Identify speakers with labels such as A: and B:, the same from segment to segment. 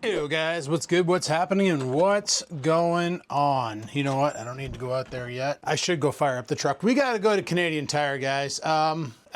A: Hey guys, what's good, what's happening, and what's going on? You know what, I don't need to go out there yet. I should go fire up the truck. We gotta go to Canadian Tire, guys.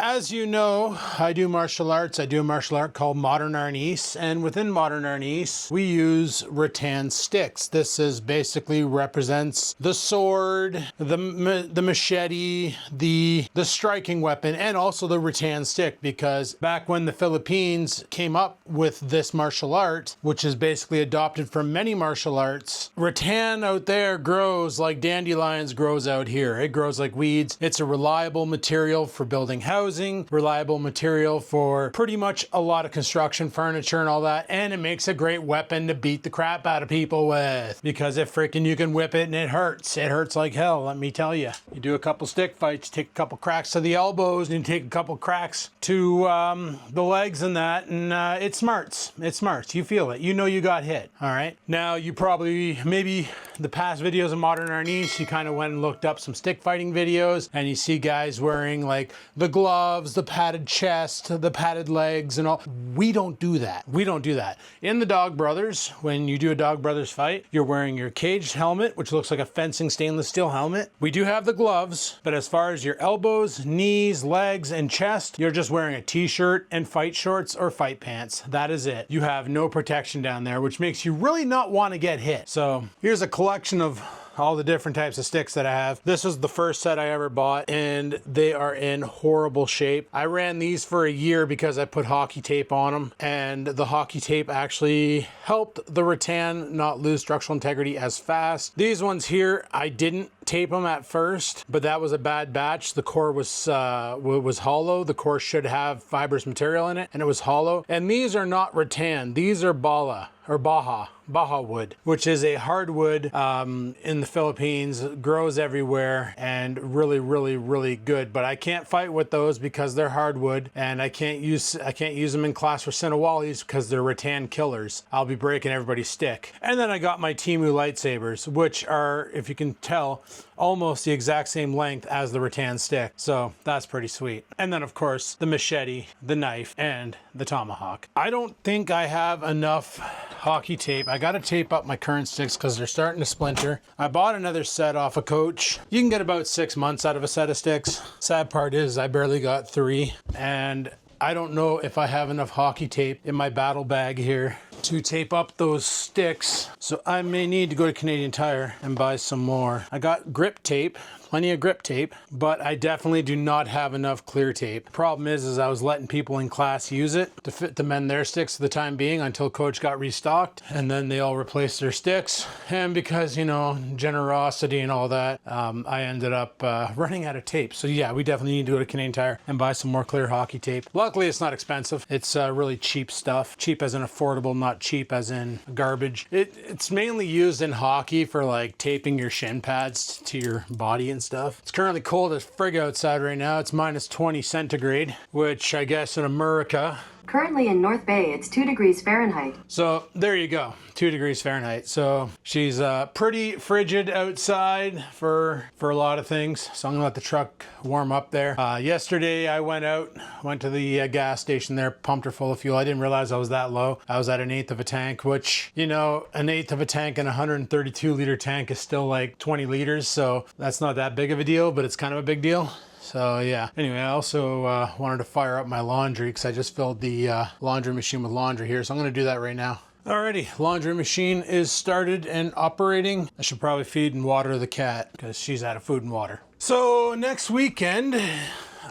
A: As you know, I do martial arts. I do a martial art called modern arnis, and within modern arnis, we use ratan sticks. This is basically represents the sword, the machete, the striking weapon, and also the ratan stick, because back when the Philippines came up with this martial art, which is basically adopted from many martial arts, ratan out there grows like dandelions grows out here. It grows like weeds. It's a reliable material for building houses, reliable material for pretty much a lot of construction, furniture and all that, and it makes a great weapon to beat the crap out of people with, because if freaking you can whip it and it hurts like hell, let me tell you. You do a couple stick fights, take a couple cracks to the elbows, and you take a couple cracks to the legs and that, and it smarts. You feel it, you know you got hit. All right, now you probably, maybe the past videos of modern arnis, you kind of went and looked up some stick fighting videos, and you see guys wearing like the gloves, the padded chest, the padded legs and all. We don't do that. In the Dog Brothers, when you do a Dog Brothers fight, you're wearing your caged helmet, which looks like a fencing stainless steel helmet. We do have the gloves, but as far as your elbows, knees, legs, and chest, you're just wearing a t-shirt and fight shorts or fight pants. That is it. You have no protection down there, which makes you really not want to get hit. So here's a collection of all the different types of sticks that I have. This is the first set I ever bought, and they are in horrible shape. I ran these for a year because I put hockey tape on them, and the hockey tape actually helped the rattan not lose structural integrity as fast. These ones here, I didn't tape them at first, but that was a bad batch. The core was hollow. The core should have fibrous material in it, and it was hollow. And these are not rattan. These are bala or Baja wood, which is a hardwood in the Philippines, grows everywhere, and really good. But I can't fight with those because they're hardwood, and I can't use them in class for Sinawalis because they're rattan killers. I'll be breaking everybody's stick. And then I got my Timu lightsabers, which are, if you can tell, almost the exact same length as the rattan stick. So that's pretty sweet. And then of course the machete, the knife, and the tomahawk. I don't think I have enough hockey tape. I gotta tape up my current sticks because they're starting to splinter. I bought another set off a Coach. You can get about 6 months out of a set of sticks. Sad part is I barely got 3, and I don't know if I have enough hockey tape in my battle bag here to tape up those sticks, so I may need to go to Canadian Tire and buy some more. I got grip tape, plenty of grip tape, but I definitely do not have enough clear tape. Problem is I was letting people in class use it to mend their sticks for the time being until Coach got restocked, and then they all replaced their sticks. And because, you know, generosity and all that, I ended up running out of tape. So yeah, we definitely need to go to Canadian Tire and buy some more clear hockey tape. Luckily, it's not expensive. It's really cheap stuff. Cheap as in affordable, not cheap as in garbage. It's mainly used in hockey for like taping your shin pads to your body and stuff. It's currently cold as frig outside right now. It's minus 20 centigrade, which I guess in America.
B: Currently in North Bay, it's 2 degrees Fahrenheit.
A: So there you go, 2 degrees Fahrenheit. So she's pretty frigid outside for a lot of things. So I'm gonna let the truck warm up there. Yesterday I went to the gas station there, pumped her full of fuel. I didn't realize I was that low. I was at 1/8 of a tank, which, you know, 1/8 of a tank and a 132 liter tank is still like 20 liters. So that's not that big of a deal, but it's kind of a big deal. So yeah, anyway, I also wanted to fire up my laundry because I just filled the laundry machine with laundry here. So I'm gonna do that right now. Alrighty, laundry machine is started and operating. I should probably feed and water the cat because she's out of food and water. So next weekend,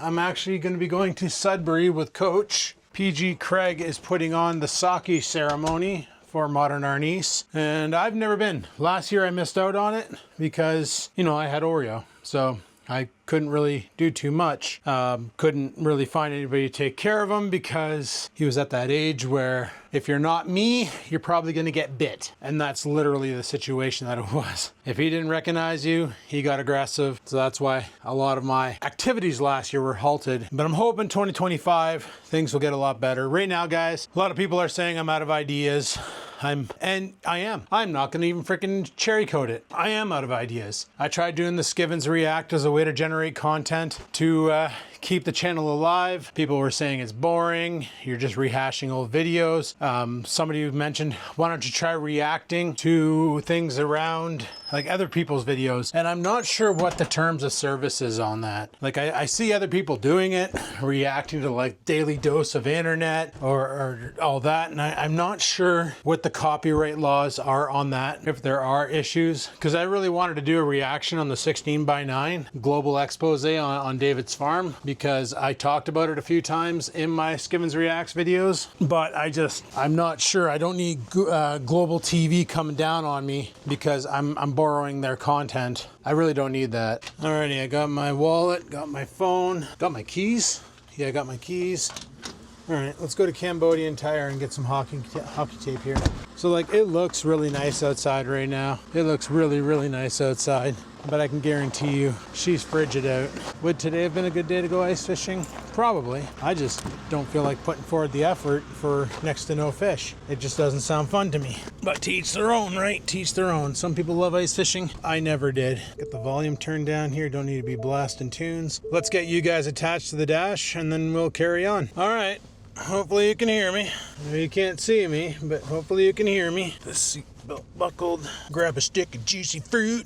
A: I'm actually gonna be going to Sudbury with Coach. PG Craig is putting on the sake ceremony for modern arnis, and I've never been. Last year I missed out on it because, you know, I had Oreo. So I couldn't really do too much. Couldn't really find anybody to take care of him because he was at that age where if you're not me, you're probably gonna get bit. And that's literally the situation that it was. If he didn't recognize you, he got aggressive. So that's why a lot of my activities last year were halted. But I'm hoping 2025, things will get a lot better. Right now, guys, a lot of people are saying I'm out of ideas. I am. I'm not gonna even freaking cherry coat it. I am out of ideas. I tried doing the Skivens React as a way to generate content to keep the channel alive. People were saying it's boring. You're just rehashing old videos. Somebody mentioned, why don't you try reacting to things around like other people's videos? And I'm not sure what the terms of service is on that. Like I see other people doing it, reacting to like Daily Dose of Internet or all that. And I'm not sure what the copyright laws are on that, if there are issues. Because I really wanted to do a reaction on the 16:9 global expose on David's farm, because I talked about it a few times in my Skivens Reacts videos. But I'm not sure. I don't need global TV coming down on me because I'm borrowing their content. I really don't need that. Alrighty, I got my wallet, got my phone, got my keys. Yeah, I got my keys. All right, let's go to Cambodian Tire and get some hockey tape here. So like, it looks really nice outside right now. It looks really, really nice outside, but I can guarantee you she's frigid out. Would today have been a good day to go ice fishing? Probably. I just don't feel like putting forward the effort for next to no fish. It just doesn't sound fun to me. But to each their own, right? To each their own. Some people love ice fishing. I never did. Get the volume turned down here. Don't need to be blasting tunes. Let's get you guys attached to the dash and then we'll carry on. All right. Hopefully you can hear me. I know you can't see me, but hopefully you can hear me. The seatbelt buckled. Grab a stick of juicy fruit.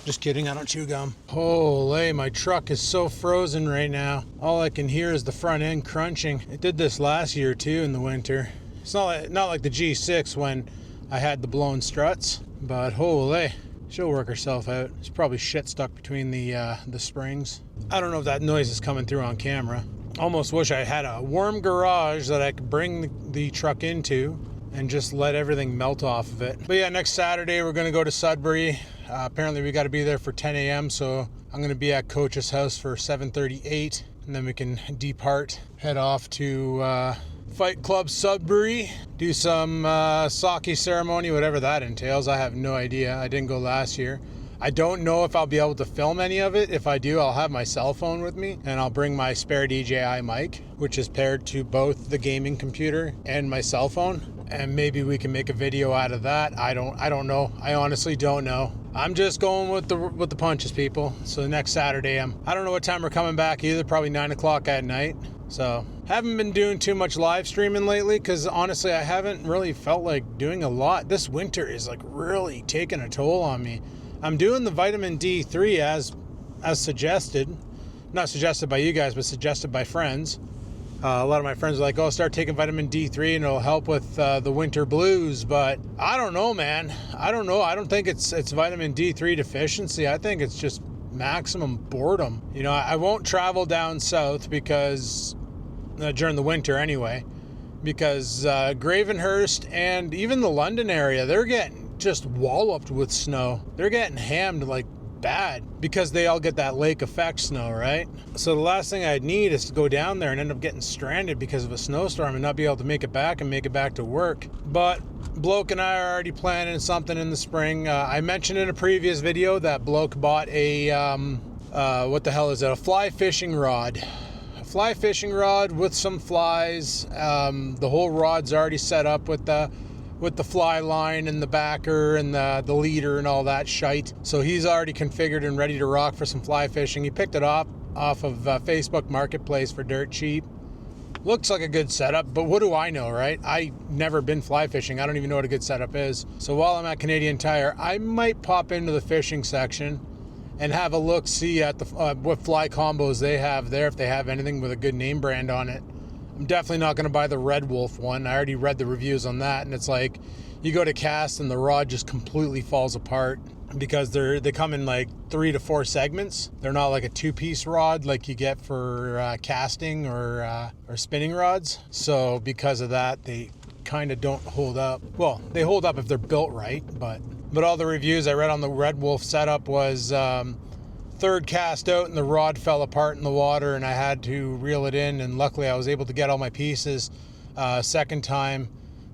A: Just kidding, I don't chew gum. Holy, my truck is so frozen right now. All I can hear is the front end crunching. It did this last year too in the winter. It's not like the G6 when I had the blown struts, but holy, she'll work herself out. There's probably shit stuck between the springs. I don't know if that noise is coming through on camera. Almost wish I had a warm garage that I could bring the truck into and just let everything melt off of it. But yeah, next Saturday we're gonna go to Sudbury. Apparently we gotta be there for 10 a.m. So I'm gonna be at Coach's house for 7:38, and then we can depart, head off to Fight Club Sudbury, do some sake ceremony, whatever that entails. I have no idea. I didn't go last year. I don't know if I'll be able to film any of it. If I do, I'll have my cell phone with me and I'll bring my spare DJI mic, which is paired to both the gaming computer and my cell phone. And maybe we can make a video out of that. I don't know. I honestly don't know. I'm just going with the punches, people. So next Saturday, I don't know what time we're coming back either. Probably 9 o'clock at night. So haven't been doing too much live streaming lately because honestly, I haven't really felt like doing a lot. This winter is like really taking a toll on me. I'm doing the vitamin D3 as suggested. Not suggested by you guys, but suggested by friends. A lot of my friends are like, oh, start taking vitamin D3 and it'll help with the winter blues. But I don't know, man. I don't know. I don't think it's vitamin D3 deficiency. I think it's just maximum boredom. You know, I won't travel down south because during the winter anyway, because Gravenhurst and even the London area, they're getting just walloped with snow. They're getting hammed like bad because they all get that lake effect snow, right? So the last thing I'd need is to go down there and end up getting stranded because of a snowstorm and not be able to make it back to work. But Bloke and I are already planning something in the spring. I mentioned in a previous video that Bloke bought a what the hell is it? A fly fishing rod. A fly fishing rod with some flies. The whole rod's already set up with the fly line and the backer and the leader and all that shite. So he's already configured and ready to rock for some fly fishing. He picked it up off of Facebook Marketplace for dirt cheap. Looks like a good setup, but what do I know, right? I've never been fly fishing. I don't even know what a good setup is. So while I'm at Canadian Tire, I might pop into the fishing section and have a look, see at the what fly combos they have there, if they have anything with a good name brand on it. I'm definitely not going to buy the Red Wolf one. I already read the reviews on that, and it's like you go to cast and the rod just completely falls apart because they come in like 3 to 4 segments. They're not like a 2-piece rod like you get for casting or spinning rods. So because of that, they kind of don't hold up. Well, they hold up if they're built right, but all the reviews I read on the Red Wolf setup was third cast out and the rod fell apart in the water and I had to reel it in, and luckily I was able to get all my pieces. Second time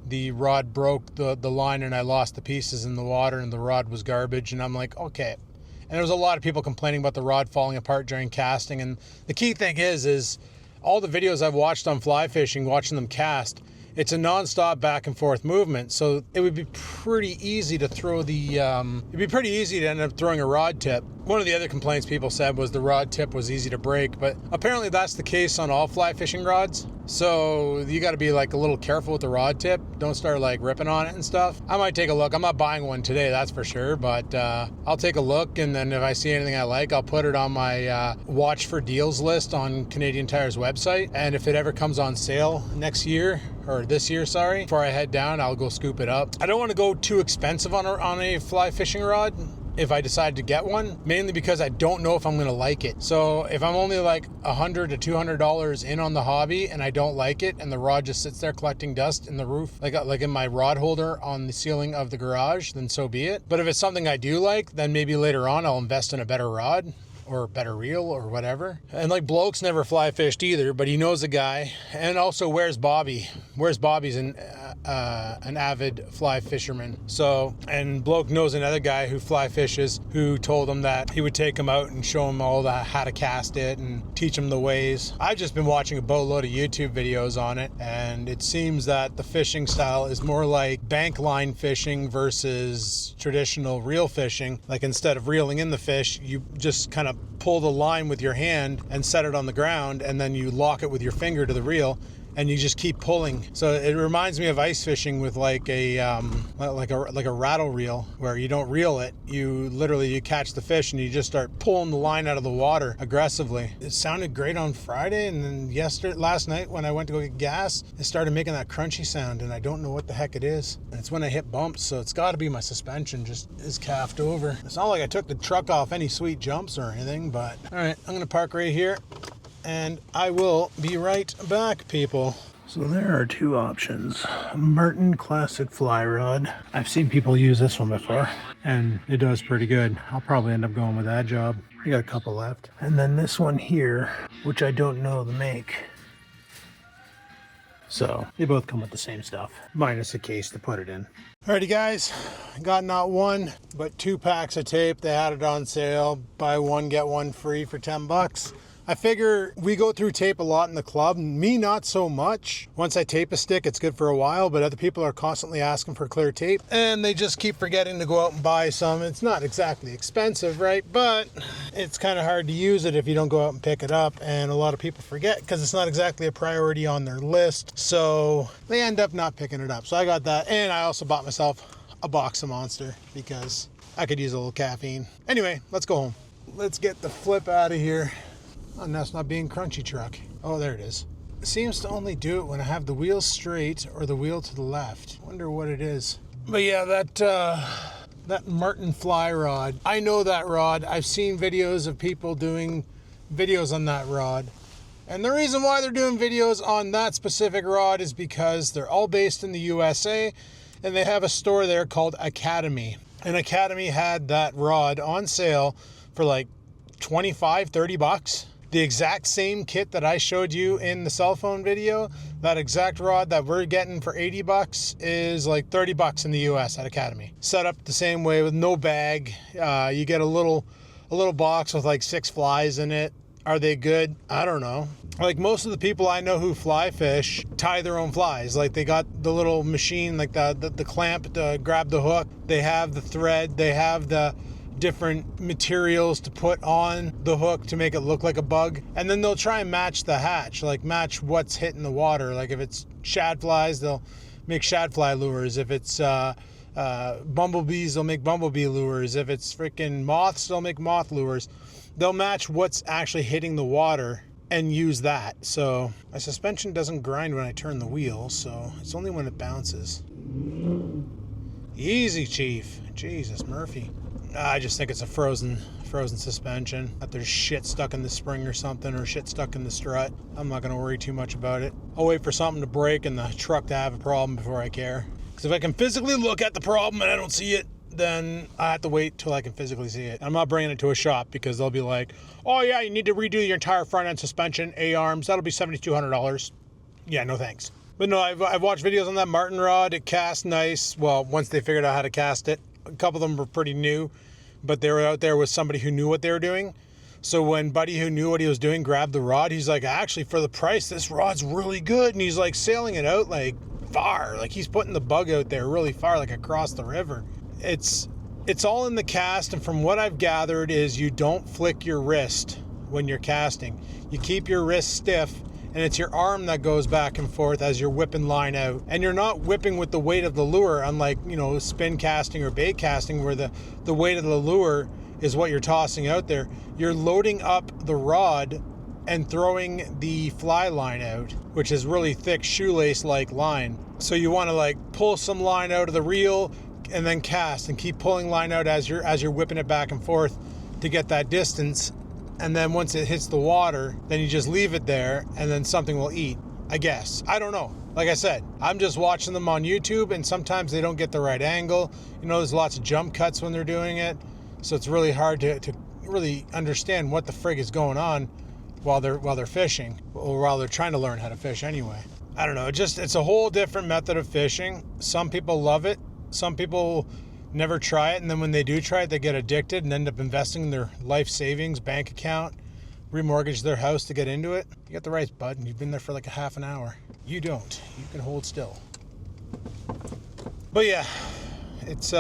A: the rod broke the line and I lost the pieces in the water and the rod was garbage, and I'm like, okay. And there was a lot of people complaining about the rod falling apart during casting, and the key thing is all the videos I've watched on fly fishing, watching them cast, it's a non-stop back and forth movement. So it would be pretty easy to throw the, it'd be pretty easy to end up throwing a rod tip. One of the other complaints people said was the rod tip was easy to break, but apparently that's the case on all fly fishing rods. So you got to be like a little careful with the rod tip. Don't start like ripping on it and stuff. I might take a look. I'm not buying one today, that's for sure, but I'll take a look, and then if I see anything I like, I'll put it on my watch for deals list on Canadian Tire's website. And if it ever comes on sale next year, or this year, sorry, before I head down, I'll go scoop it up. I don't want to go too expensive on a fly fishing rod if I decide to get one, mainly because I don't know if I'm going to like it. So if I'm only like $100 to $200 in on the hobby and I don't like it, and the rod just sits there collecting dust in the roof, like in my rod holder on the ceiling of the garage, then so be it. But if it's something I do like, then maybe later on I'll invest in a better rod or better reel or whatever. And like Bloke's never fly fished either, but he knows a guy. And also, where's Bobby? Where's Bobby's an avid fly fisherman. So, and Bloke knows another guy who fly fishes, who told him that he would take him out and show him all the how to cast it and teach him the ways. I've just been watching a boatload of YouTube videos on it, and it seems that the fishing style is more like bank line fishing versus traditional reel fishing. Like, instead of reeling in the fish, you just kind of pull the line with your hand and set it on the ground, and then you lock it with your finger to the reel, and you just keep pulling. So it reminds me of ice fishing with like a rattle reel, where you don't reel it, you catch the fish and you just start pulling the line out of the water aggressively. It sounded great on Friday, and then last night when I went to go get gas, it started making that crunchy sound, and I don't know what the heck it is. And it's when I hit bumps, so it's got to be my suspension just is calved over. It's not like I took the truck off any sweet jumps or anything, but all right, I'm gonna park right here, and I will be right back, people. So there are two options. Martin Classic Fly Rod. I've seen people use this one before, and it does pretty good. I'll probably end up going with that job. I got a couple left. And then this one here, which I don't know the make. So they both come with the same stuff, minus a case to put it in. Alrighty guys, got not one, but 2 packs of tape. They had it on sale. Buy one, get one free for 10 bucks. I figure we go through tape a lot in the club. Me, not so much. Once I tape a stick, it's good for a while, but other people are constantly asking for clear tape, and they just keep forgetting to go out and buy some. It's not exactly expensive, right? But it's kind of hard to use it if you don't go out and pick it up, and a lot of people forget because it's not exactly a priority on their list, so they end up not picking it up. So I got that, and I also bought myself a box of Monster because I could use a little caffeine. Anyway, let's go home. Let's get the flip out of here. Oh, no, it's not being crunchy truck. Oh, there it is. It seems to only do it when I have the wheel straight or the wheel to the left. Wonder what it is. But yeah, that Martin fly rod. I know that rod. I've seen videos of people doing videos on that rod. And the reason why they're doing videos on that specific rod is because they're all based in the USA, and they have a store there called Academy. And Academy had that rod on sale for like 25, 30 bucks. The exact same kit that I showed you in the cell phone video, that exact rod that we're getting for 80 bucks is like 30 bucks in the US at Academy. Set up the same way with no bag. You get a little box with like 6 flies in it. Are they good? I don't know. Like, most of the people I know who fly fish tie their own flies. Like, they got the little machine, like the clamp to grab the hook. They have the thread. They have the different materials to put on the hook to make it look like a bug, and then they'll try and match the hatch, like match what's hitting the water. Like, if it's shad flies, they'll make shad fly lures. If it's bumblebees, they'll make bumblebee lures. If it's freaking moths, they'll make moth lures. They'll match what's actually hitting the water and use that. So my suspension doesn't grind when I turn the wheel, so it's only when it bounces. Easy, Chief. Jesus, Murphy. I just think it's a frozen suspension, that there's shit stuck in the spring or something, or shit stuck in the strut. I'm not going to worry too much about it. I'll wait for something to break and the truck to have a problem before I care. Because if I can physically look at the problem and I don't see it, then I have to wait till I can physically see it. I'm not bringing it to a shop because they'll be like, oh yeah, you need to redo your entire front end suspension, A-arms, that'll be $7,200. Yeah, no thanks. But no, I've watched videos on that Martin rod. It casts nice. Well, once they figured out how to cast it. A couple of them were pretty new, but they were out there with somebody who knew what they were doing. So when Buddy, who knew what he was doing, grabbed the rod, he's like, actually, for the price, this rod's really good. And he's like sailing it out like far. Like he's putting the bug out there really far, like across the river. It's all in the cast, and from what I've gathered is you don't flick your wrist when you're casting. You keep your wrist stiff, and it's your arm that goes back and forth as you're whipping line out. And you're not whipping with the weight of the lure, unlike, you know, spin casting or bait casting, where the weight of the lure is what you're tossing out there. You're loading up the rod and throwing the fly line out, which is really thick shoelace-like line. So you want to like pull some line out of the reel and then cast and keep pulling line out as you're whipping it back and forth to get that distance. And then once it hits the water, then you just leave it there and then something will eat, I guess. I don't know. Like I said, I'm just watching them on YouTube, and sometimes they don't get the right angle. You know, there's lots of jump cuts when they're doing it. So it's really hard to really understand what the frig is going on while they're fishing, or while they're trying to learn how to fish anyway. I don't know. It's a whole different method of fishing. Some people love it. Some people never try it, and then when they do try it, they get addicted and end up investing in their life savings bank account, remortgage their house to get into it. You got the rights, bud, and you've been there for like a half an hour. You don't. You can hold still. But yeah, it's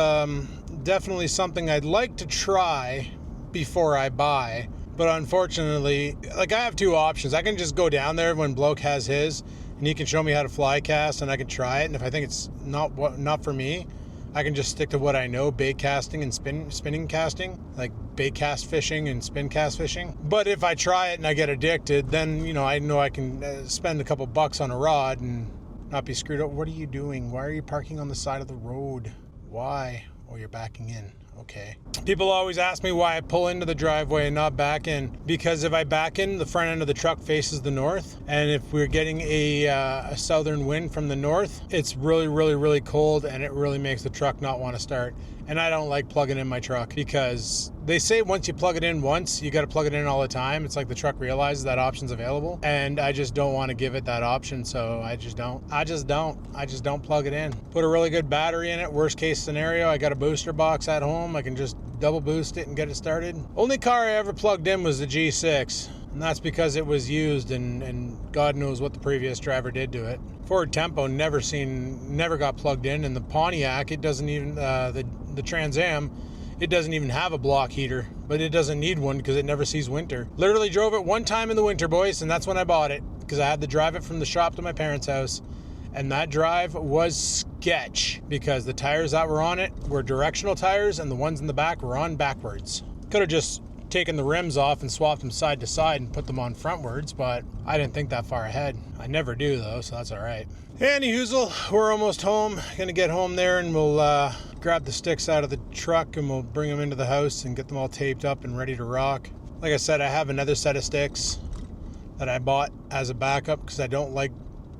A: definitely something I'd like to try before I buy. But unfortunately, like I have two options. I can just go down there when Bloke has his, and he can show me how to fly cast, and I can try it. And if I think it's not for me, I can just stick to what I know, bait casting and spinning casting, like bait cast fishing and spin cast fishing. But if I try it and I get addicted, then, you know I can spend a couple bucks on a rod and not be screwed up. What are you doing? Why are you parking on the side of the road? Why? Oh, you're backing in. Okay. People always ask me why I pull into the driveway and not back in. Because if I back in, the front end of the truck faces the north. And if we're getting a southern wind from the north, it's really, really, really cold, and it really makes the truck not want to start. And I don't like plugging in my truck, because they say once you plug it in once, you got to plug it in all the time. It's like the truck realizes that option's available, and I just don't want to give it that option, so I just don't plug it in. Put a really good battery in it. Worst case scenario, I got a booster box at home. I can just double boost it and get it started. Only car I ever plugged in was the G6, and that's because it was used, and God knows what the previous driver did to it. Ford Tempo never got plugged in, and the Pontiac, it doesn't even, the Trans Am, it doesn't even have a block heater, but it doesn't need one because it never sees winter. Literally drove it one time in the winter, boys, and that's when I bought it, because I had to drive it from the shop to my parents' house. And that drive was sketch, because the tires that were on it were directional tires, and the ones in the back were on backwards. Could have just taken the rims off and swapped them side to side and put them on frontwards, but I didn't think that far ahead. I never do, though, so that's all right. Any hoozle, we're almost home. Gonna get home there, and we'll grab the sticks out of the truck, and we'll bring them into the house and get them all taped up and ready to rock. Like I said, I have another set of sticks that I bought as a backup, because I don't like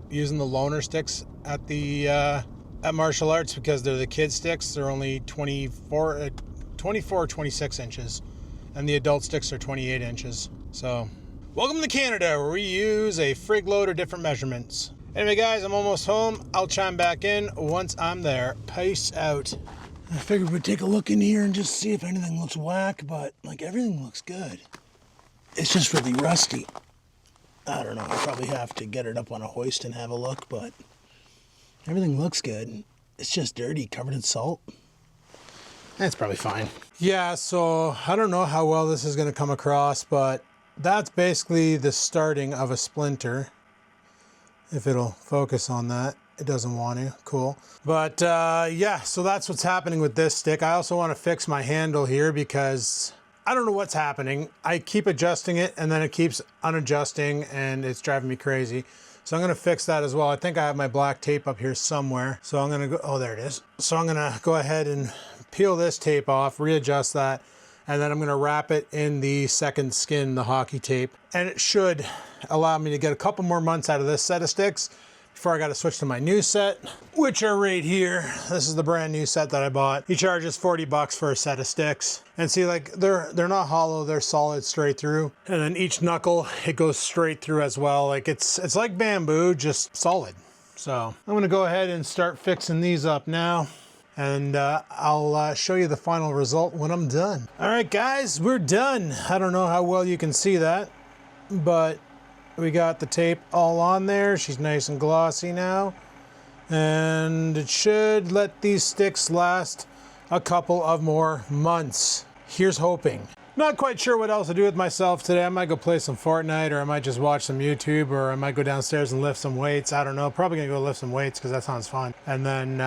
A: using the loaner sticks at the at martial arts, because they're the kid sticks. They're only 24 or 26 inches, and the adult sticks are 28 inches. So welcome to Canada, where we use a frig load of different measurements. Anyway, guys, I'm almost home. I'll chime back in once I'm there. Peace out. I figured we'd take a look in here and just see if anything looks whack, but like everything looks good. It's just really rusty. I don't know, I'll probably have to get it up on a hoist and have a look, but everything looks good. It's just dirty, covered in salt. That's probably fine. Yeah, so I don't know how well this is going to come across, but that's basically the starting of a splinter. If it'll focus on that. It doesn't want to. Cool. But yeah, so that's what's happening with this stick. I also want to fix my handle here, because I don't know what's happening. I keep adjusting it, and then it keeps unadjusting, and it's driving me crazy. So I'm going to fix that as well. I think I have my black tape up here somewhere. So I'm going to go, oh, there it is. So I'm going to go ahead and peel this tape off, readjust that, and then I'm going to wrap it in the second skin, the hockey tape. And it should allow me to get a couple more months out of this set of sticks before I got to switch to my new set, which are right here. This is the brand new set that I bought. He charges 40 bucks for a set of sticks. And see, like they're not hollow, they're solid straight through. And then each knuckle, it goes straight through as well. Like it's like bamboo, just solid. So I'm gonna go ahead and start fixing these up now. And I'll show you the final result when I'm done. All right, guys, we're done. I don't know how well you can see that, but we got the tape all on there. She's nice and glossy now. and it should let these sticks last a couple of more months. Here's hoping. Not quite sure what else to do with myself today. I might go play some Fortnite, or I might just watch some YouTube, or I might go downstairs and lift some weights. I don't know. Probably gonna go lift some weights because that sounds fun. And then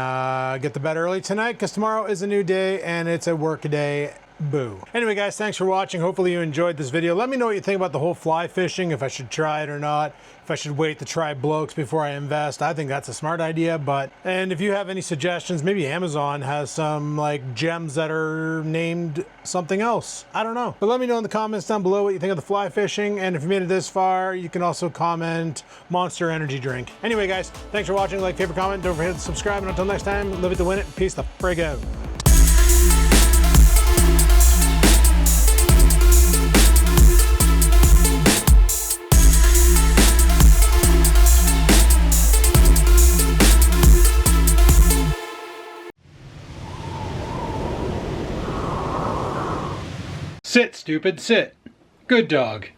A: get to bed early tonight because tomorrow is a new day and it's a work day. Boo. Anyway, guys, thanks for watching. Hopefully you enjoyed this video. Let me know what you think about the whole fly fishing, if I should try it or not, if I should wait to try Blokes before I invest. I think that's a smart idea, and if you have any suggestions, maybe Amazon has some like gems that are named something else. I don't know. But let me know in the comments down below what you think of the fly fishing, and if you made it this far, you can also comment Monster Energy drink. Anyway, guys, thanks for watching. Like, favorite, comment, don't forget to subscribe, and until next time, live it to win it. Peace the frig out. Sit, stupid, sit. Good dog.